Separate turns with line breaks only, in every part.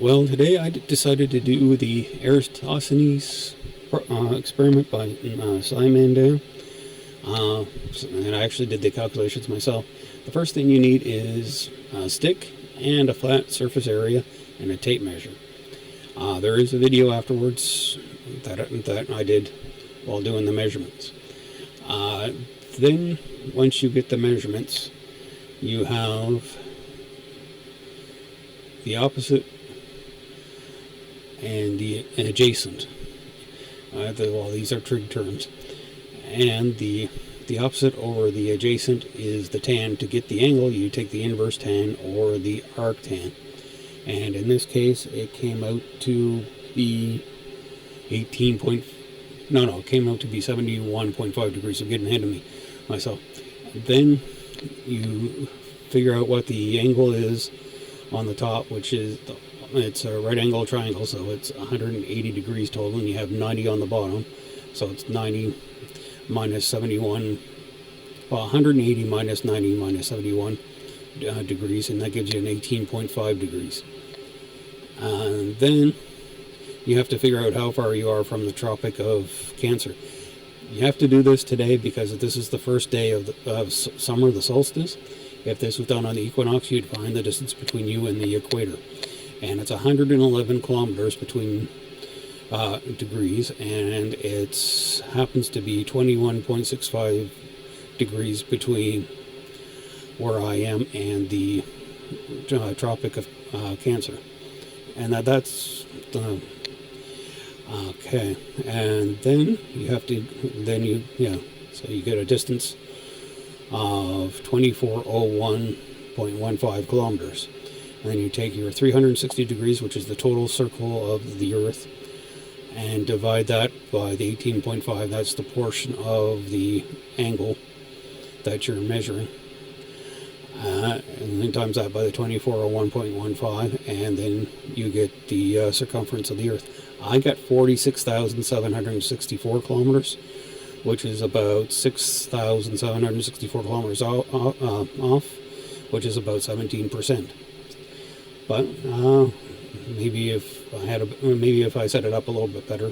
Well, today I decided to do the Eratosthenes experiment by Simon. Uh, and I actually did the calculations myself. The first thing you need is a stick and a flat surface area and a tape measure. There is a video afterwards that I did while doing the measurements. Then, once you get the measurements, you have the opposite and the adjacent. These are trig terms. And the opposite over the adjacent is the tan. To get the angle, you take the inverse tan or the arc tan. And in this case, it came out to be 18 point. No, it came out to be 71.5 degrees. I'm getting ahead of myself. Then you figure out what the angle is on the top, which is it's a right angle triangle, so it's 180 degrees total, and you have 90 on the bottom, so it's 90 minus 71. Well, 180 minus 90 minus 71 degrees, and that gives you an 18.5 degrees. And then you have to figure out how far you are from the Tropic of Cancer. You have to do this today because this is the first day of summer, the solstice. If this was done on the equinox, you'd find the distance between you and the equator. And it's 111 kilometers between degrees, and it happens to be 21.65 degrees between where I am and the Tropic of Cancer. And that's the okay. And then you have to so you get a distance of 2401.15 kilometers. And then you take your 360 degrees, which is the total circle of the Earth, and divide that by the 18.5. That's the portion of the angle that you're measuring. And then times that by the 2401.15, and then you get the circumference of the Earth. I got 46,764 kilometers, which is about 6,764 kilometers off, which is about 17%. But maybe if I set it up a little bit better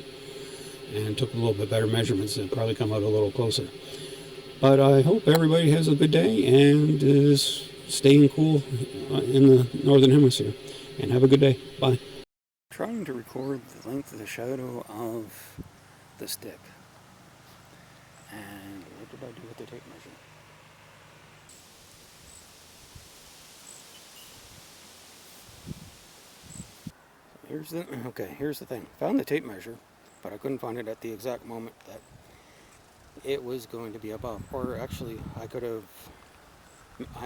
and took a little bit better measurements, it'd probably come out a little closer. But I hope everybody has a good day and is staying cool in the northern hemisphere. And have a good day. Bye. Trying to record the length of the shadow of the stick. And what did I do with the tape measure? Here's the thing. Found the tape measure, but I couldn't find it at the exact moment that it was going to be above. Or actually, I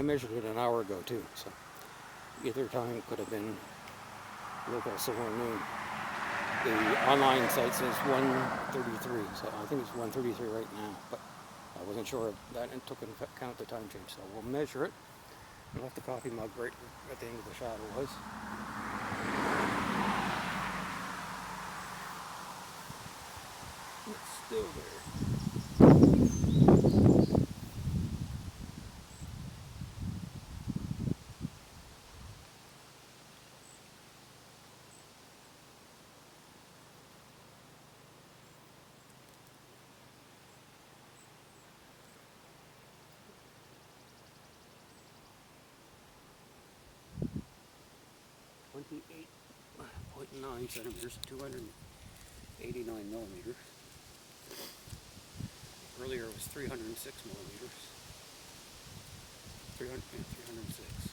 measured it an hour ago too, so either time could have been local solar noon. The online site says 1:33, so I think it's 1:33 right now, but I wasn't sure of that and took into account the time change, so we'll measure it. I left the coffee mug right at the end of the shadow was. It's still there. .9 centimeters, 289 millimeters. Earlier it was 306 millimeters. 306.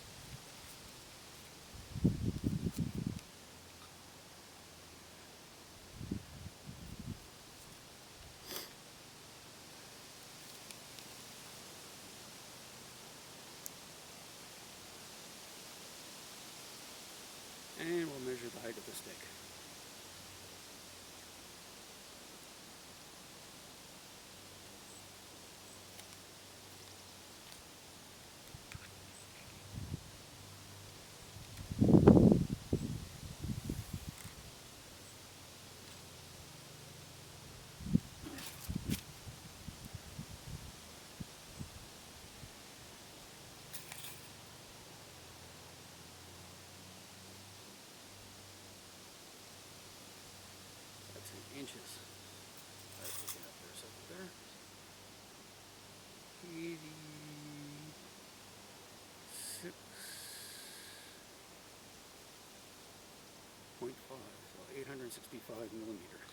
And we'll measure the height of the stick. inches. That's looking up there, something there. 86.5, so 865 millimeters.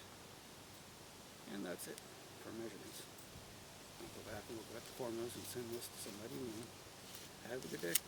And that's it for measurements. I'll go back and look at the formulas and send this to somebody. And have a good day.